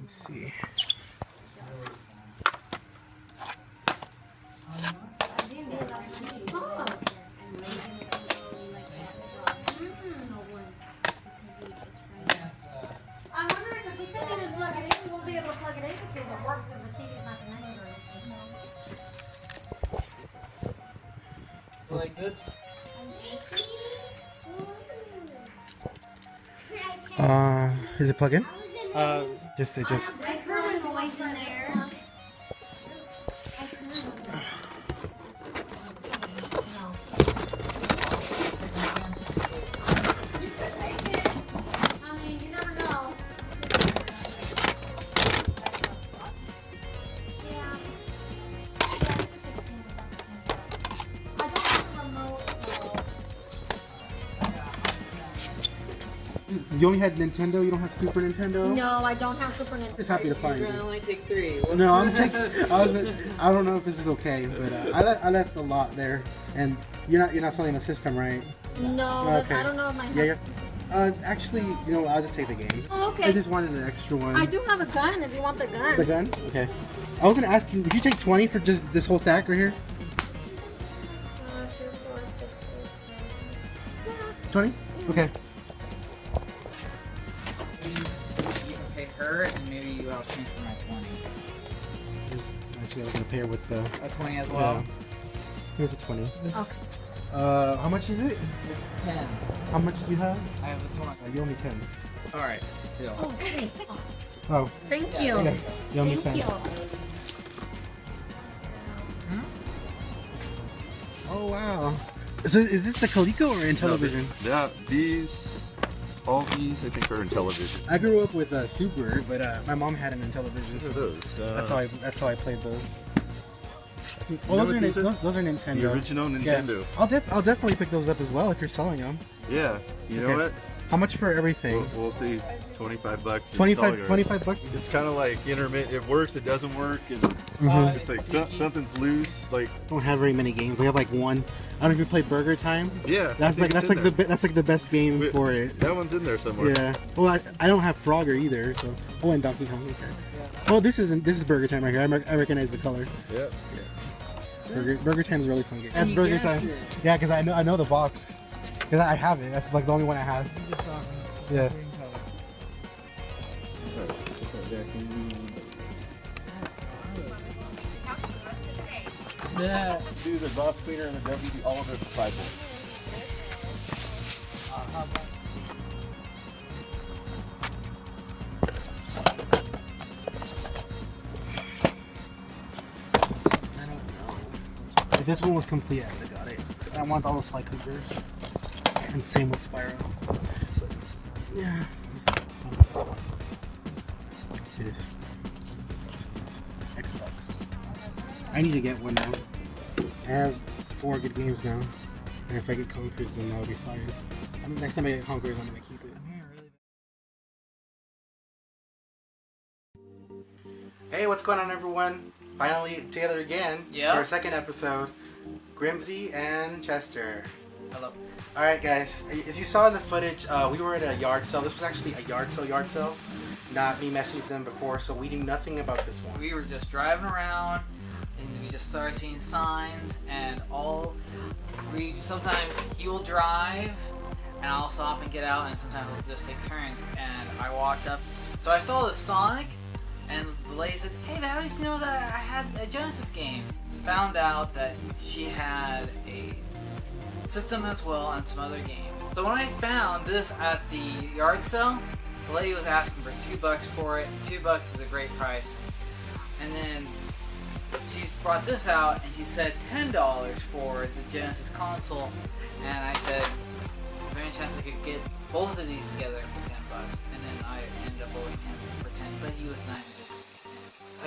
Let's see. I'm wondering if we couldn't even plug it in, we won't be able to plug it in to see if it works if the TV's not connected or anything. So like this. Is it plug in? Just I heard a noise in there. I mean, you never know. Yeah. I don't have a remote, You only had Nintendo. You don't have Super Nintendo. no, I don't have Super Nintendo. Just happy to find You're you. gonna only take 3. No, I'm taking. I don't know if this is okay, but I left a lot there, and you're not selling the system, right? No, Okay. I don't know if my Yeah. Actually, you know, I'll just take the games. Oh, okay. I just wanted an extra one. I do have a gun if you want the gun. The gun? Okay. I was gonna ask you, would you take 20 for just this whole stack right here? 2, 4, 6, 8, 10. 20? Okay. You can pay her, and maybe you I'll change for my 20. Actually, I was gonna pair with the. A 20 as well. Here's a 20. Okay. How much is it? It's 10. How much do you have? I have a 20. You owe me 10. All right. Deal. Oh, sweet. Oh, Thank you. yeah. You owe me 10. Thank you. Oh wow. So is this the Coleco or Intellivision? Yeah, all these I think are Intellivision. I grew up with a Super, but my mom had an Intellivision, Look so at those. that's how I played both. know Those are, what these are? those are Nintendo. The original Nintendo. Yeah. I'll definitely pick those up as well if you're selling them. Yeah, you know Okay. what? How much for everything? We'll see. $25. 25 bucks. It's kind of like intermittent. It works. It doesn't work. Mhm. It's like something's loose. Like Don't have very many games. I have like one. I don't know if you play Burger Time. yeah, That's like the best game Wait, for it. that one's in there somewhere. Yeah. Well, I don't have Frogger either. So and Donkey Kong. Okay. Well, this is Burger Time right here. I recognize the color. Yep. Burger Time is a really fun game. That's you Burger guessed Time. it. Yeah, because I know the box. Because I have it. That's like the only one I have. You just saw them. Yeah. Green color. Yeah. Do the boss cleaner and the WD, all of it for $5. If this one was complete, I would have got it. I want all the Sly Coopers. And same with Spyro. But, yeah. This one. This. Xbox. I need to get one now. I have 4 good games now. And if I get Conquerors, then that would be fire. Next time I get Conquerors, I'm going to keep it. Hey, what's going on, everyone? Finally together again Yeah. for our second episode. Grimzy and Chester. Hello. Alright, guys. As you saw in the footage, we were at a yard sale. This was actually a yard sale. Not me messing with them before, so we knew nothing about this one. We were just driving around, and we just started seeing signs, and sometimes he will drive, and I'll stop and get out, and sometimes we'll just take turns. And I walked up, so I saw the Sonic, and the lady said, "Hey, how did you know that I had a Genesis game?" Found out that she had a system as well and some other games. So when I found this at the yard sale, the lady was asking for $2 for it. $2 is a great price. And then she's brought this out and she said $10 for the Genesis console. And I said, is there any chance I could get both of these together for $10? And then I ended up owing him for 10, but he was nice.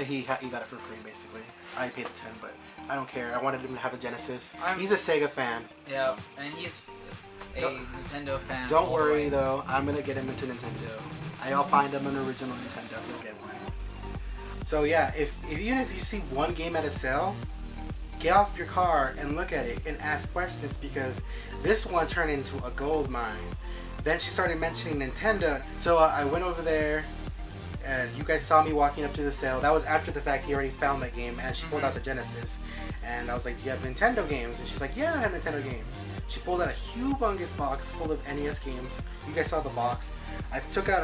He got it for free, basically. I paid the 10, but I don't care. I wanted him to have a Genesis. I'm- He's a Sega fan. Yeah, and he's a Nintendo fan. Don't all the worry, way. though. I'm going to get him into Nintendo. I'll find him an original Nintendo. He'll get one. So, yeah, even if you see one game at a sale, get off your car and look at it and ask questions, because this one turned into a gold mine. Then she started mentioning Nintendo. So I went over there and you guys saw me walking up to the sale. That was after the fact he already found that game, and she pulled out the Genesis. And I was like, do you have Nintendo games? And she's like, yeah, I have Nintendo games. She pulled out a humongous box full of NES games. You guys saw the box. I took out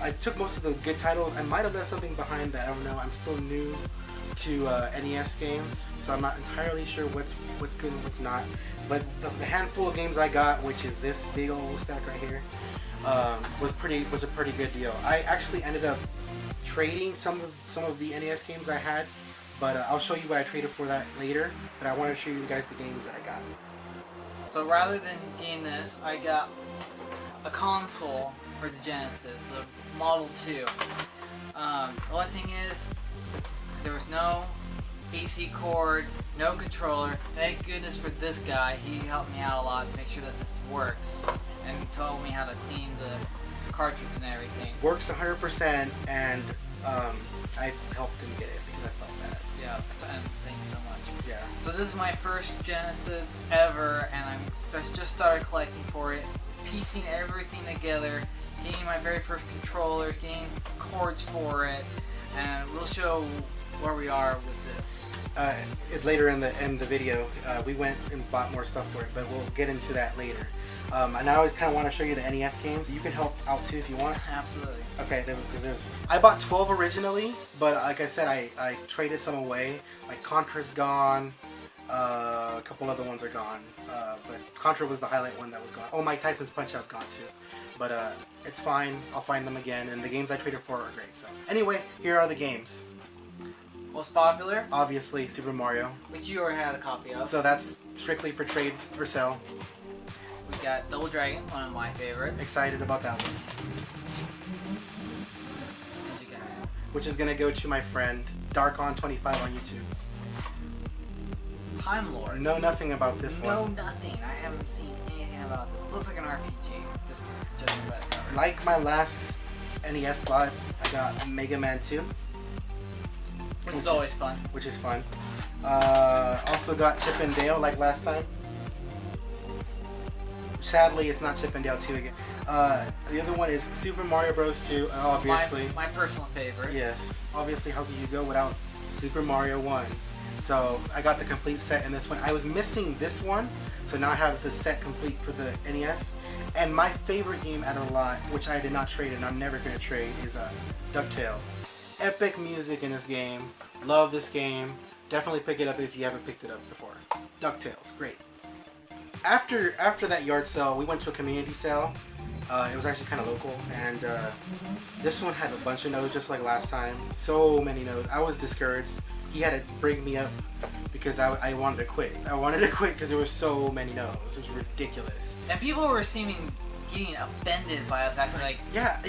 I took most of the good titles. I might have left something behind that, I don't know. I'm still new to NES games, so I'm not entirely sure what's good and what's not. But the handful of games I got, which is this big old stack right here, was a pretty good deal. I actually ended up trading some of the NES games I had, but I'll show you what I traded for that later. But I wanted to show you guys the games that I got. So rather than getting this, I got a console for the Genesis, the Model 2. The only thing is, there was no AC cord, no controller. Thank goodness for this guy. He helped me out a lot to make sure that this works, and told me how to clean the cartridge and everything. Works 100%, and I helped him get it because I felt bad. Yeah, and thank you so much. Yeah. So this is my first Genesis ever, and I'm just started collecting for it, piecing everything together, getting my very first controllers, getting cords for it, and we'll show where we are with this. Later in the video, we went and bought more stuff for it, but we'll get into that later. And I always kind of want to show you the NES games. You can help out too if you want. Absolutely. Okay, because I bought 12 originally, but like I said, I traded some away. Like Contra's gone, a couple other ones are gone, but Contra was the highlight one that was gone. Oh, Mike Tyson's Punch-Out's gone too, but it's fine. I'll find them again, and the games I traded for are great. So anyway, here are the games. Most popular? Obviously, Super Mario. Which you already had a copy of. So that's strictly for trade or sell. We got Double Dragon, one of my favorites. Excited about that one. Did you get it? Which is gonna go to my friend Darkon25 on YouTube. Time Lord. Know nothing about this No, one. nothing. I haven't seen anything about this. Looks like an RPG. Just judging by the cover. Like my last NES slot, I got Mega Man 2. Which is always fun. Which is fun. Also got Chip and Dale like last time. Sadly, it's not Chip and Dale 2 again. The other one is Super Mario Bros. 2, obviously. My personal favorite. Yes. Obviously, how could you go without Super Mario 1? So I got the complete set in this one. I was missing this one, so now I have the set complete for the NES. And my favorite game out of the lot, which I did not trade and I'm never going to trade, is DuckTales. Epic music in this game. Love this game. Definitely pick it up if you haven't picked it up before. DuckTales, great. After that yard sale, we went to a community sale. It was actually kind of local, and this one had a bunch of no's just like last time. So many no's. I was discouraged. He had to bring me up because I wanted to quit. I wanted to quit because there were so many no's. It was ridiculous. And people were getting offended by us acting like, Yeah,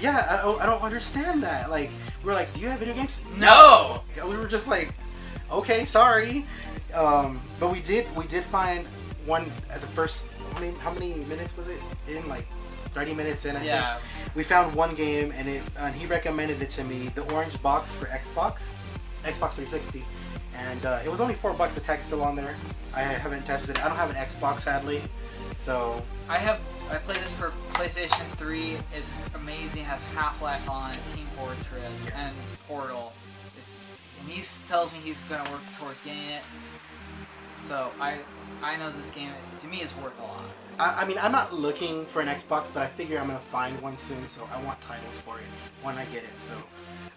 I don't understand that. Like, we were like, do you have video games? No! We were just like, okay, sorry. But we did think one at the first, how many minutes was it in? Like 30 minutes in, I think. We found one game, and he recommended it to me, the orange box for Xbox 360, and it was only $4. The tag's still on there. I haven't tested it. I don't have an Xbox, sadly, so I played this for PlayStation 3. It's amazing. It has Half-Life on it, Team Fortress, and Portal. And he tells me he's gonna work towards getting it. So I know this game, to me, is worth a lot. I mean, I'm not looking for an Xbox, but I figure I'm gonna find one soon, so I want titles for it when I get it. So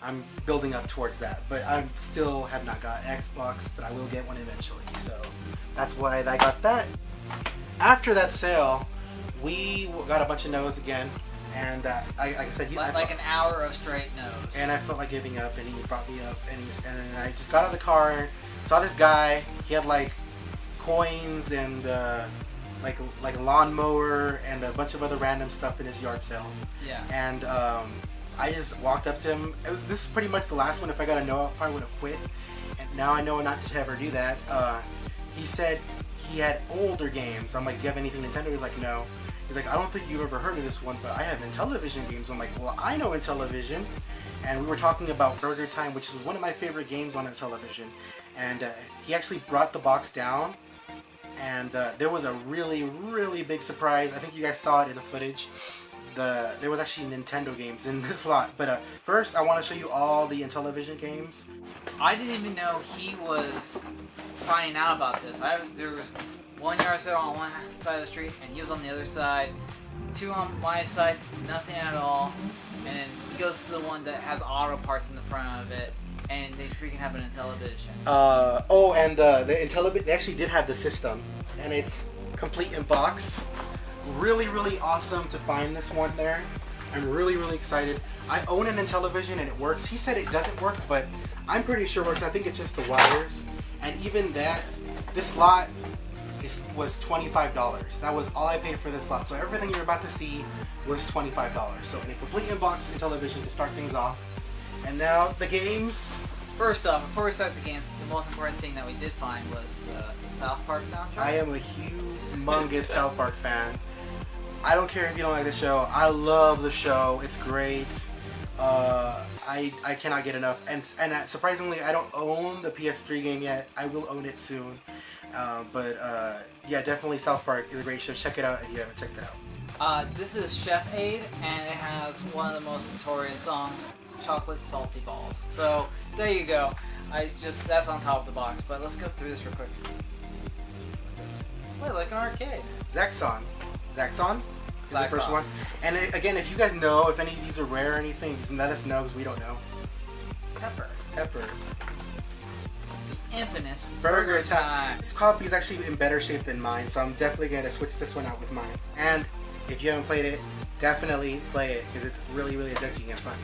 I'm building up towards that, but I still have not got an Xbox, but I will get one eventually. So that's why I got that. After that sale, we got a bunch of no's again, and like I said, like an hour of straight no's. And I felt like giving up, and he brought me up, and I just got out of the car, saw this guy. He had like coins and like a lawnmower and a bunch of other random stuff in his yard sale. Yeah. And I just walked up to him. This was pretty much the last one. If I got a no, I probably would have quit. And now I know not to ever do that. He said he had older games. I'm like, do you have anything Nintendo? He's like, no. He's like, I don't think you've ever heard of this one, but I have Intellivision games. I'm like, well, I know Intellivision. And we were talking about Burger Time, which is one of my favorite games on Intellivision. And he actually brought the box down. And there was a really, really big surprise. I think you guys saw it in the footage. there was actually Nintendo games in this lot. But first, I want to show you all the Intellivision games. I didn't even know he was finding out about this. There was one yard sale on one side of the street, and he was on the other side. Two on my side, nothing at all. And then he goes to the one that has auto parts in the front of it, and they freaking have an Intellivision. The Intellivision, they actually did have the system, and it's complete in box. Really, really awesome to find this one there. I'm really, really excited. I own an Intellivision and it works. He said it doesn't work, but I'm pretty sure it works. I think it's just the wires. And even that, this lot was $25. That was all I paid for this lot. So everything you're about to see was $25. So in a complete in-box Intellivision to start things off. And now the games. First off, before we start the games, the most important thing that we did find was the South Park soundtrack. I am a humongous South Park fan. I don't care if you don't like the show. I love the show. It's great. I cannot get enough. And surprisingly, I don't own the PS3 game yet. I will own it soon. Yeah, definitely South Park is a great show. Check it out if you haven't checked it out. This is Chef Aid, and it has one of the most notorious songs, Chocolate Salty Balls. So there you go. That's on top of the box. But let's go through this real quick. Wait, like an arcade. Zaxxon is the first Zaxxon. one. And again, if you guys know if any of these are rare or anything, just let us know because we don't know. Pepper. The infamous Burger Time. This copy is actually in better shape than mine, so I'm definitely going to switch this one out with mine. And if you haven't played it, definitely play it because it's really, really addicting and fun.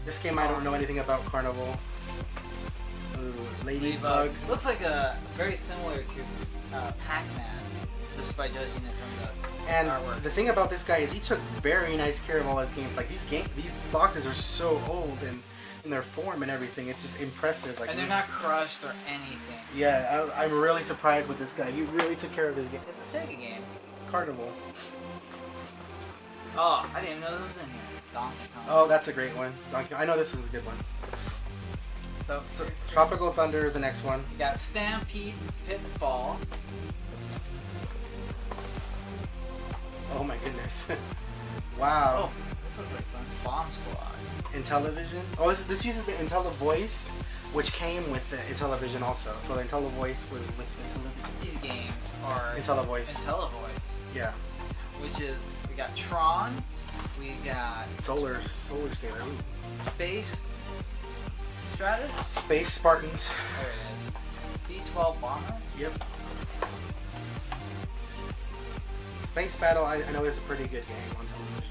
This game I don't know anything about. Carnival. Ooh, Ladybug. Looks like very similar to Pac-Man, just by judging it from the And artwork. the thing about this guy is he took very nice care of all his games. Like these boxes are so old and in their form and everything. It's just impressive. Like, And they're not crushed or anything. Yeah, I'm really surprised with this guy. He really took care of his game. It's a Sega game. Carnival. Oh, I didn't even know this was in here. Donkey Kong. Oh, that's a great one. Donkey. I know this was a good one. So Tropical Thunder is the next one. we got Stampede Pitfall. Oh my goodness. Wow. Oh, this looks like fun. Bomb Squad. Intellivision. Oh, this uses the Intellivoice, which came with the Intellivision also. So the Intellivoice was with the Intellivision. These games are Intellivoice. Intellivoice, Yeah. which is we got Tron, we got Solar Sailor. Ooh. Space Stratus. Space Spartans. There it is. B-12 Bomber. Yep. Space Battle, I know is a pretty good game on television.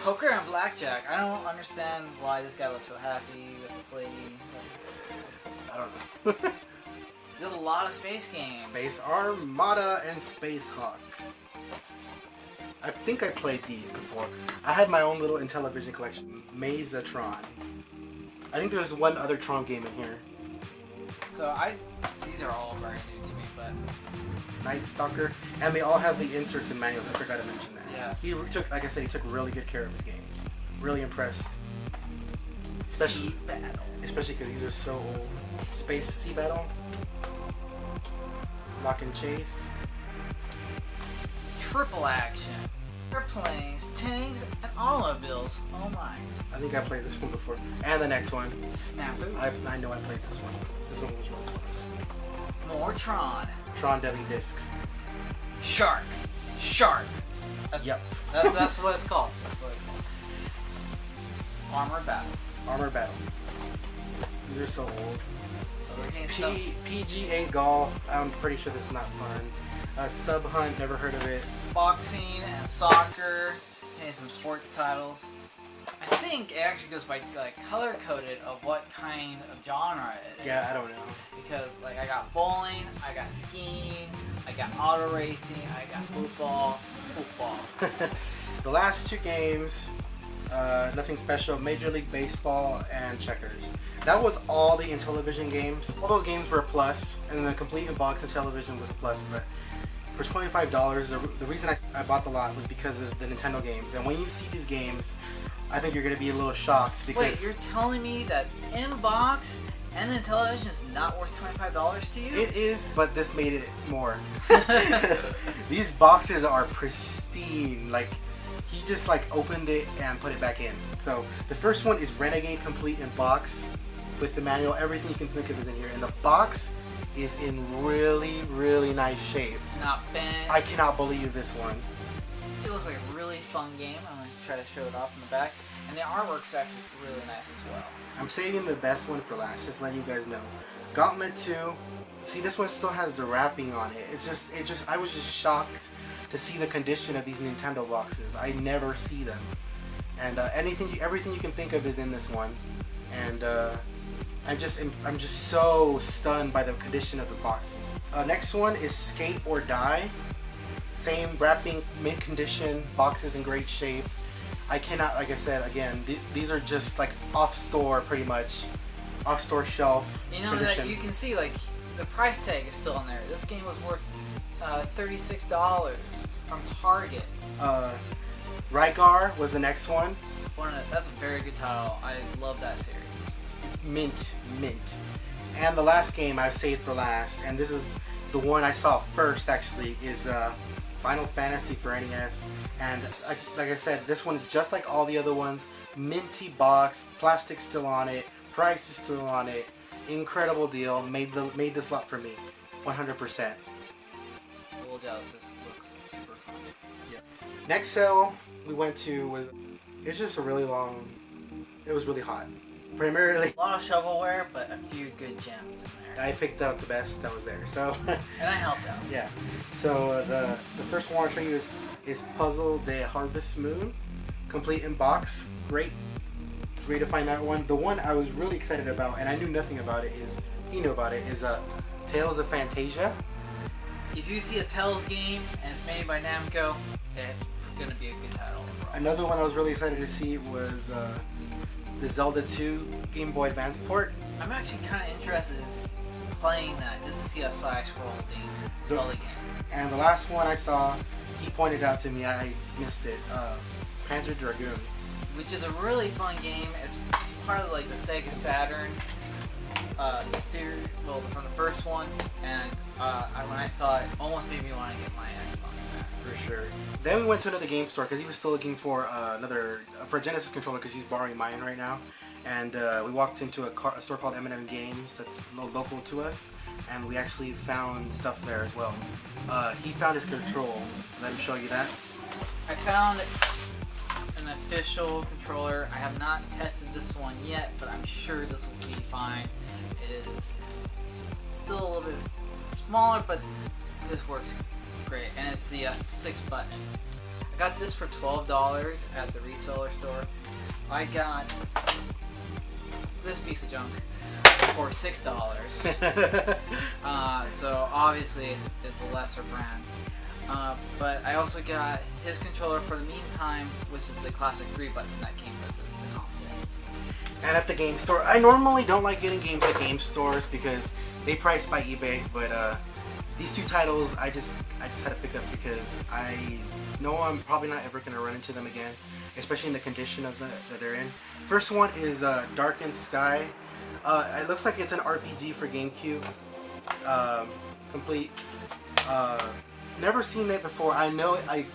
Poker and Blackjack. I don't understand why this guy looks so happy with this lady. I don't know. There's a lot of space games. Space Armada and Space Hawk. I think I played these before. I had my own little Intellivision collection. Mazatron. I think there's one other Tron game in here. So these are all very new to me, but Night Stalker. And they all have the inserts and manuals. I forgot to mention that. yes. He took, like I said, he took really good care of his games. Really impressed. Sea Battle. Especially because these are so old. Space Sea Battle. Lock and Chase. Triple Action. Airplanes, tanks, and automobiles. Oh my. I think I played this one before. And the next one. Snafu. I know I played this one. This one was really fun. More Tron. Tron Deadly Discs. Shark. Yep. That's what it's called. Armor Battle. Armor Battle. These are so old. So we're getting stuff. PGA Golf. I'm pretty sure this is not fun. Sub Hunt. Never heard of it. Boxing and soccer. And some sports titles. I think it actually goes by like color coded of what kind of genre it is. Yeah, I don't know. Because like I got bowling, I got skiing, I got auto racing, I got football. The last two games, nothing special. Major League Baseball and Checkers. That was all the Intellivision games. All those games were a plus, and the complete in box of television was a plus. But for $25. The reason I bought the lot was because of the Nintendo games. And when you see these games, I think you're going to be a little shocked because... Wait, you're telling me that in-box and the Intellivision is not worth $25 to you? It is, but this made it more. These boxes are pristine. Like, he just like opened it and put it back in. So the first one is Renegade Complete in box with the manual. Everything you can think of is in here. And the box is in really, really nice shape. Not bad. I cannot believe this one. It looks like a really fun game. I'm going to try to show it off in the back. And the artwork's actually really nice as well. I'm saving the best one for last, just letting you guys know. Gauntlet 2. See, this one still has the wrapping on it. I was just shocked to see the condition of these Nintendo boxes. I never see them. And everything you can think of is in this one. And I'm just so stunned by the condition of the boxes. Next one is Skate or Die. Same wrapping, mint condition, boxes in great shape. I cannot, like I said, again, these are just like off-store, pretty much. Off-store shelf condition. That you can see, like, the price tag is still in there. This game was worth $36 from Target. Rygar was the next one. That's a very good title. I love that series. Mint. And the last game I've saved for last, and this is the one I saw first actually, is Final Fantasy for NES. And like I said, this one is just like all the other ones. Minty box, plastic still on it, price is still on it. Incredible deal. Made this lot for me, 100%. A little jealous. This looks super fun. Yeah. Next sale we went to was, it was just a really long. It was really hot. Primarily. A lot of shovelware, but a few good gems in there. I picked out the best that was there. So. And I helped out. Yeah. So the first one I'll show you is Puzzle de Harvest Moon, complete in box. Great to find that one. The one I was really excited about, and I knew nothing about it, is Tales of Fantasia. If you see a Tales game and it's made by Namco, it's gonna be a good title. Another one I was really excited to see was the Zelda 2 Game Boy Advance port. I'm actually kind of interested in playing that just to see a side-scrolling Zelda game. And the last one I saw, he pointed out to me, I missed it, Panzer Dragoon. Which is a really fun game. It's part of like the Sega Saturn series, well, from the first one, and when I saw it, almost made me want to get my Xbox back. For sure. Then we went to another game store because he was still looking for a Genesis controller because he's borrowing mine right now. And we walked into a store called M&M Games that's local to us, and we actually found stuff there as well. He found his control. Let him show you that. I found an official controller. I have not tested this one yet, but I'm sure this will be fine. It is still a little bit smaller, but this works great, and it's the 6-button. I got this for $12 at the reseller store. I got this piece of junk for $6. So obviously it's a lesser brand. But I also got his controller for the meantime, which is the classic 3-button that came with the console. And at the game store, I normally don't like getting games at game stores because they price by eBay, but these two titles I just had to pick up because I know I'm probably not ever going to run into them again, especially in the condition of that they're in. First one is Darkened Sky. It looks like it's an RPG for GameCube, complete. Never seen it before. I know I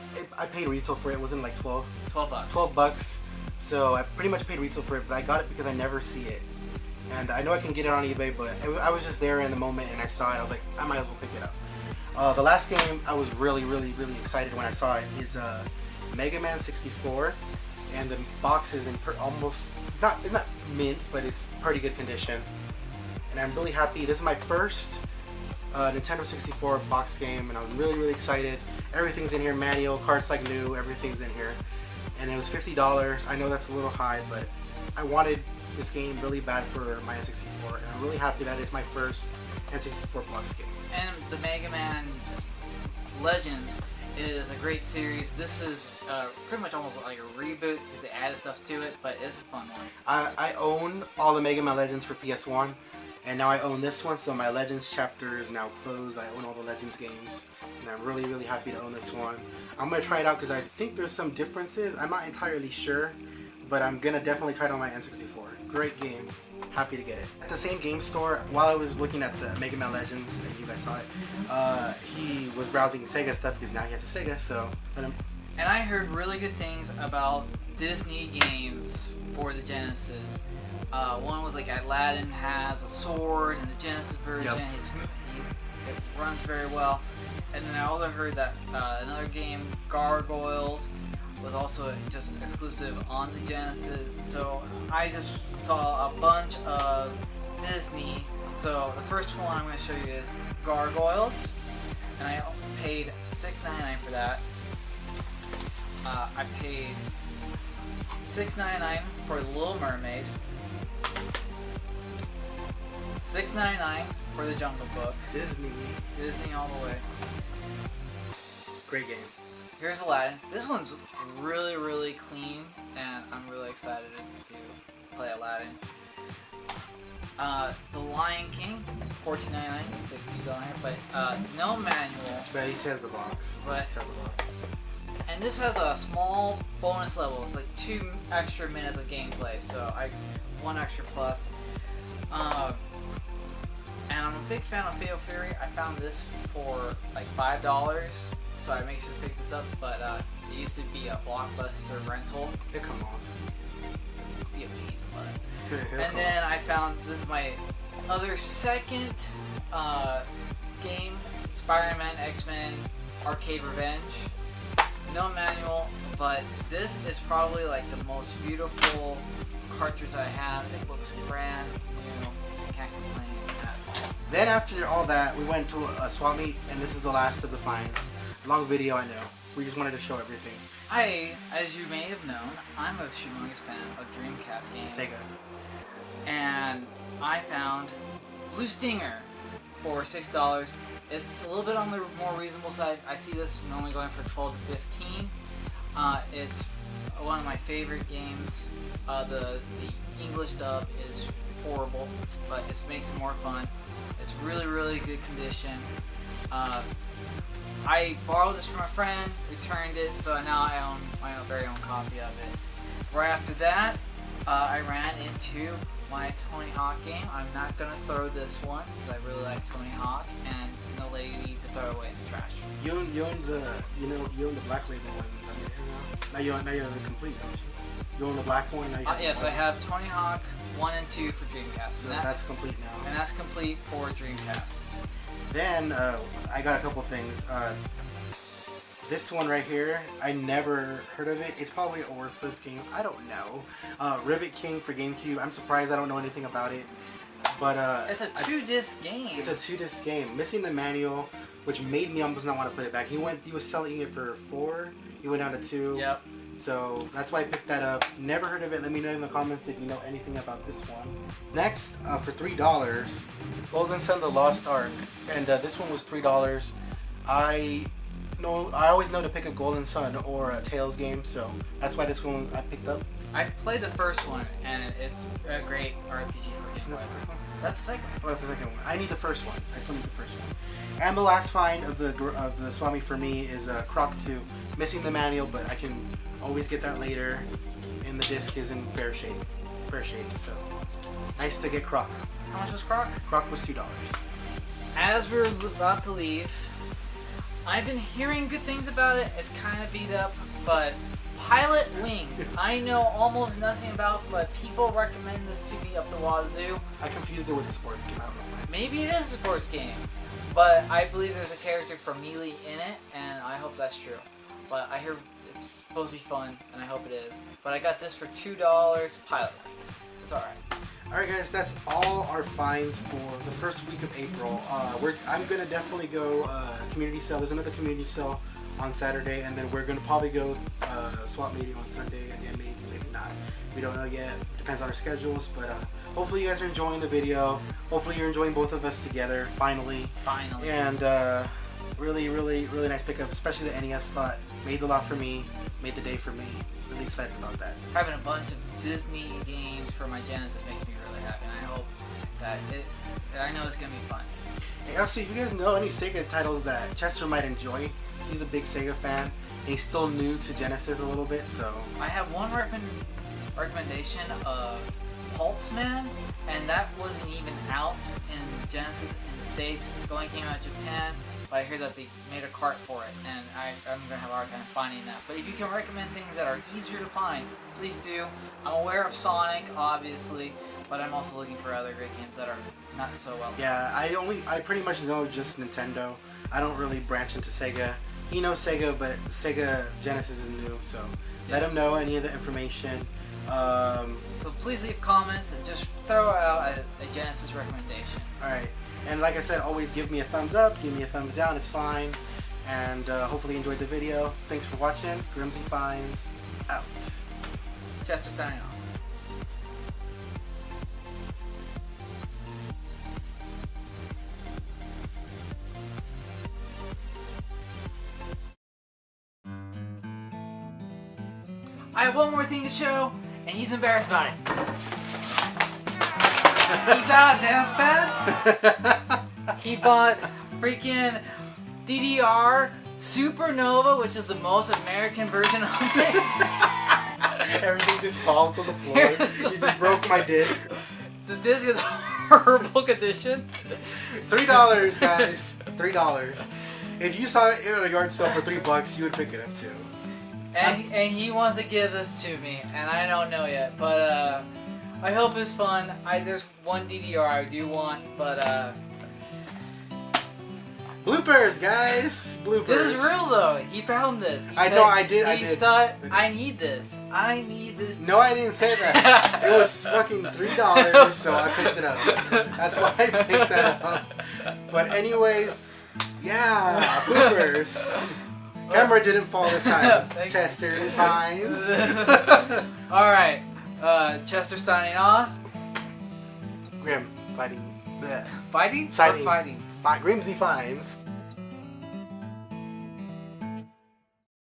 paid retail for it. It wasn't like 12 bucks. 12 bucks. So I pretty much paid retail for it, but I got it because I never see it. And I know I can get it on eBay, but I was just there in the moment and I saw it. I was like, I might as well pick it up. The last game I was really excited when I saw it is Mega Man 64, and the box is in almost not mint, but it's pretty good condition. And I'm really happy. This is my first Nintendo 64 box game, and I'm really excited. Everything's in here, manual, cards like new, everything's in here. And it was $50. I know that's a little high, but I wanted this game really bad for my N64, and I'm really happy that it's my first N64 box game. And the Mega Man Legends is a great series. This is pretty much almost like a reboot because they added stuff to it, but it's a fun one. I own all the Mega Man Legends for PS1, And now I own this one, so my Legends chapter is now closed. I own all the Legends games, and I'm really, really happy to own this one. I'm going to try it out because I think there's some differences. I'm not entirely sure, but I'm going to definitely try it on my N64. Great game. Happy to get it. At the same game store, while I was looking at the Mega Man Legends, and you guys saw it, he was browsing Sega stuff because now he has a Sega, so let him... And I heard really good things about Disney games for the Genesis. One was like Aladdin has a sword in the Genesis version. Yep. It runs very well. And then I also heard that another game, Gargoyles, was also just exclusive on the Genesis. So I just saw a bunch of Disney. So the first one I'm going to show you is Gargoyles, and I paid $6.99 for that. I paid $6.99 for The Little Mermaid, $6.99 for The Jungle Book. Disney all the way. Great game. Here's Aladdin. This one's really, really clean, and I'm really excited to play Aladdin. The Lion King, $14.99. Still on here, but no manual. But he has the box. But, and this has a small bonus level. It's like 2 extra minutes of gameplay, so 1 extra plus. And I'm a big fan of Fatal Fury. I found this for like $5, so I make sure to pick this up. But it used to be a Blockbuster rental. It come off. Be a pain, but. And then I found this is my other second game, Spider-Man X-Men Arcade Revenge. No manual, but this is probably like the most beautiful cartridge I have. It looks brand new. I can't complain at all. Then after all that, we went to a swap meet, and this is the last of the finds. Long video, I know. We just wanted to show everything. As you may have known, I'm a humongous fan of Dreamcast games. Sega. And I found Blue Stinger for $6. It's a little bit on the more reasonable side. I see this normally going for $12 to $15. It's one of my favorite games. The English dub is horrible, but it makes it more fun. It's really, really good condition. I borrowed this from a friend, returned it, so now I own my very own copy of it. Right after that, I ran into my Tony Hawk game. I'm not gonna throw this one because I really like Tony Hawk, and no lady needs to throw it away in the trash. You own the black label one. Now you own the complete, don't you? You own the black one. Now you have Yes, I have Tony Hawk 1 and 2 for Dreamcast. So that's complete now. And that's complete for Dreamcast. Then I got a couple things. This one right here, I never heard of it. It's probably a worthless game. I don't know. Rivet King for GameCube. I'm surprised I don't know anything about it. But it's a 2-disc game. It's a 2-disc game. Missing the manual, which made me almost not want to put it back. He was selling it for $4. He went down to $2. Yep. So that's why I picked that up. Never heard of it. Let me know in the comments if you know anything about this one. Next, for $3, Golden Sun: The Lost Ark, and this one was $3. I always know to pick a Golden Sun or a Tales game, so that's why this one I picked up. I played the first one, and it's a great RPG for Isn't that the first one? That's the second one. Oh, that's the second one. I need the first one. I still need the first one. And the last find of the Swami for me is Croc 2. Missing the manual, but I can always get that later. And the disc is in fair shape. So nice to get Croc. How much was Croc? Croc was $2. As we're about to leave, I've been hearing good things about it. It's kind of beat up, but Pilot Wing, I know almost nothing about, but people recommend this to be up the wazoo. I confused it with the sports game. I don't know why. Maybe it is a sports game, but I believe there's a character from Melee in it, and I hope that's true. But I hear it's supposed to be fun, and I hope it is. But I got this for $2, Pilot Wings. It's alright. Alright guys, that's all our finds for the first week of April. I'm going to definitely go community sale. There's another community sale on Saturday, and then we're going to probably go swap meeting on Sunday, and maybe not. We don't know yet. Depends on our schedules, but hopefully you guys are enjoying the video. Hopefully you're enjoying both of us together, finally. And really, really, really nice pickup, especially the NES slot. Made a lot for me, made the day for me. Really excited about that. Having a bunch of Disney games for my Genesis makes me really happy, and I hope that I know it's gonna be fun. Hey, actually, if you guys know any Sega titles that Chester might enjoy, he's a big Sega fan, and he's still new to Genesis a little bit, so... I have one recommendation of Pulseman, and that wasn't even out in Genesis in the States. It only came out in Japan, but I hear that they made a cart for it, and I'm going to have a hard time finding that. But if you can recommend things that are easier to find, please do. I'm aware of Sonic, obviously, but I'm also looking for other great games that are not so well known. Yeah, I pretty much know just Nintendo. I don't really branch into Sega. He knows Sega, but Sega Genesis is new, so let him know any of the information. So please leave comments and just throw out a Genesis recommendation. Alright, and like I said, always give me a thumbs up, give me a thumbs down, it's fine. And hopefully you enjoyed the video. Thanks for watching. GrimzyFinds out. Chester signing off. I have one more thing to show, and he's embarrassed about it. He bought a dance pad. He bought freaking DDR Supernova, which is the most American version of it. Everything just falls on the floor. You just broke my disc. The disc is horrible condition. $3, guys. $3. If you saw it at a yard sale for $3, you would pick it up too. And he wants to give this to me, and I don't know yet, but I hope it's fun. There's one DDR I do want, but bloopers, guys. Bloopers. this is real though. He found this. He I said- know, I did. He thought, I need this. I need this. No, I didn't say that. It was fucking $3, so I picked it up. That's why I picked that up. But anyways, yeah, bloopers. Camera didn't fall this time. Chester finds. Alright, Chester signing off. Grim fighting. Bleh. Fighting? Signing. Or fighting? GrimzyFinds.